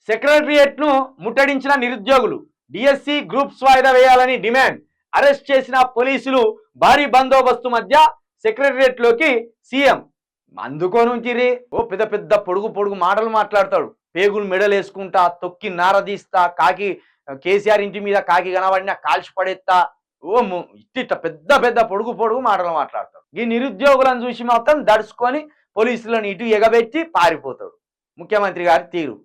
Secretariat ను ముట్టడించిన నిరుద్యోగులు, DSC groups వాయిదా వేయాలని డిమాండ్. అరెస్ట్ చేసిన పోలీసులు భారీ బందోబస్తు మధ్య సెక్రటరియట్ లోకి సీఎం. అందుకో నుంచి ఓ పెద్ద పెద్ద పొడుగు పొడుగు మాటలు మాట్లాడతాడు. పేగులు మెడలు వేసుకుంటా, తొక్కి నారదీస్తా, కాకి కేసీఆర్ ఇంటి మీద కాకి కనబడినా కాల్చి పడేస్తా, ఓ ఇట్ట పెద్ద పెద్ద పొడుగు పొడుగు మాటలు మాట్లాడతాడు. ఈ నిరుద్యోగులను చూసి మొత్తం దడుచుకొని పోలీసులను ఇటు ఎగబెట్టి పారిపోతాడు. ముఖ్యమంత్రి గారి తీరు.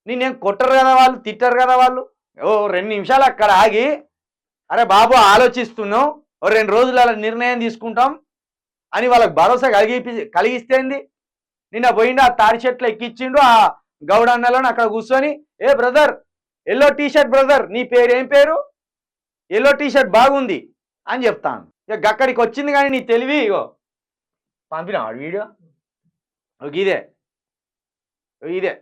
నేనేం కొట్టరు కదా వాళ్ళు, తిట్టరు కదా వాళ్ళు. ఓ 2 నిమిషాలు అక్కడ ఆగి, అరే బాబు ఆలోచిస్తున్నాం, ఓ 2 రోజుల నిర్ణయం తీసుకుంటాం అని వాళ్ళకి భరోసా కలిగిస్తేంది. నిన్న పోయిండు ఆ తాడి చెట్లు ఎక్కిచ్చిండు ఆ గౌడన్నలను అక్కడ కూర్చొని, ఏ బ్రదర్ ఎల్లో టీషర్ట్ బ్రదర్, నీ పేరు ఏం పేరు, ఎల్లో టీషర్ట్ బాగుంది అని చెప్తాను. ఇక అక్కడికి వచ్చింది కానీ నీ తెలివి ఇగో పంపినాడు వీడియో. ఇదే ఇదే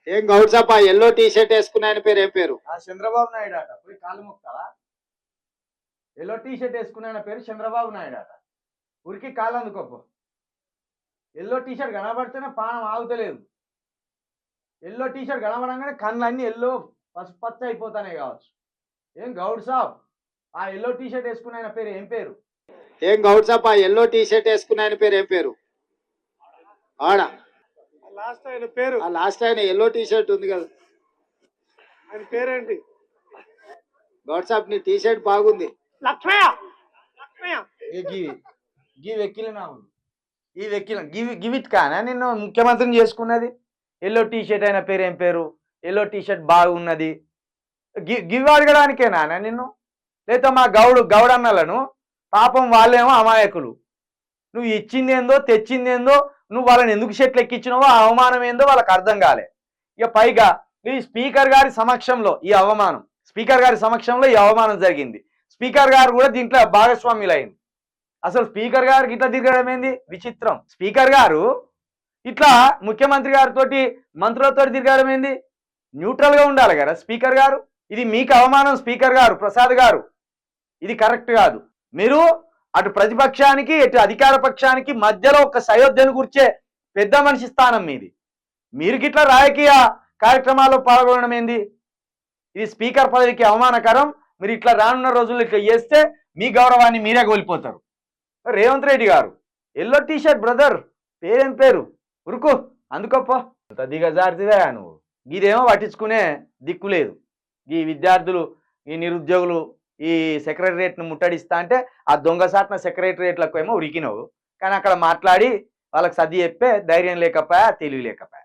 ఏం గౌడ్ సాబ్, ఎల్లో టీ షర్ట్ వేసుకున్న ఆయన పేరు ఏం పేరు? చంద్రబాబు నాయుడు అట. పోయి కాళ్ళు మొక్తావా? ఎల్లో టీ షర్ట్ వేసుకున్న ఆయన పేరు చంద్రబాబు నాయుడు అట. ఉరికి కాళ్ళు అందుకోపో. ఎల్లో టీ షర్ట్ కనబడితేనే పానం ఆగుతలేదు. ఎల్లో టీ షర్ట్ కనబడంగానే కళ్ళు అన్ని ఎల్లో పసుపచ్చ అయిపోతానే కావచ్చు. ఏం గౌడ్ సాబ్, ఆ ఎల్లో టీ షర్ట్ వేసుకున్న ఆయన పేరు ఏం పేరు? ఏం గౌడ్ సాబ్, ఎల్లో టీ షర్ట్ వేసుకున్న ఆయన పేరు ఏం పేరు? ఆడ లాస్ట్ ఆయన పేరు, లాస్ట్ ఆయన ఎల్లో టీ షర్ట్ ఉంది కదా, ఆయన పేరేంటి? గౌడ్ సాబ్ నీ టీ షర్ట్ బాగుంది. లక్ష్మయ్య. లక్ష్మయ్య ఈ వెక్కిల గివిట్ కానా నిన్ను ముఖ్యమంత్రిని చేసుకున్నది? ఎల్లో టీ షర్ట్ అయిన పేరు ఏం పేరు? ఎల్లో టీ షర్ట్ బాగున్నది గివ్ అడగడానికేనా నిన్ను? లేదా మా గౌడన్నలను పాపం వాళ్ళేమో అమాయకులు, నువ్వు ఇచ్చిందేందో తెచ్చిందేందో, నువ్వు వాళ్ళని ఎందుకు షర్ట్లు ఎక్కించినావో ఆ అవమానం ఏందో వాళ్ళకి అర్థం కాలే. ఇక పైగా ఈ స్పీకర్ గారి సమక్షంలో ఈ అవమానం జరిగింది. స్పీకర్ గారు కూడా దీంట్లో భాగస్వామ్యులు అయింది. అసలు స్పీకర్ గారికి ఇట్లా తిరగడం ఏంది విచిత్రం. స్పీకర్ గారు ఇట్లా ముఖ్యమంత్రి గారితో మంత్రులతో తిరగడం ఏంది? న్యూట్రల్ గా ఉండాలి కదా స్పీకర్ గారు. ఇది మీకు అవమానం స్పీకర్ గారు, ప్రసాద్ గారు, ఇది కరెక్ట్ కాదు. మీరు అటు ప్రతిపక్షానికి ఇటు అధికార పక్షానికి మధ్యలో ఒక సయోధ్యను కూర్చే పెద్ద మనిషి స్థానం మీది. మీరు గిట్లా రాజకీయ కార్యక్రమాల్లో పాల్గొనడం ఏంది? ఇది స్పీకర్ పదవికి అవమానకరం. మీరు ఇట్లా రానున్న రోజుల్లో ఇట్లా చేస్తే మీ గౌరవాన్ని మీరే కోల్పోతారు. రేవంత్ రెడ్డి గారు ఎల్లో టీ షర్ట్ బ్రదర్ పేరేం పేరు? ఉరుకు అందుకోపో. దిగజారుతివే నువ్వు. ఇదేమో పట్టించుకునే దిక్కు లేదు. ఈ విద్యార్థులు, ఈ నిరుద్యోగులు ఈ సెక్రటరియట్ను ముట్టడిస్తా అంటే ఆ దొంగసాట్న సెక్రటరియట్లకు ఏమో ఉరికినవు, కానీ అక్కడ మాట్లాడి వాళ్ళకి సర్ది చెప్పే ధైర్యం లేకపోయా, తెలివి లేకపోయా.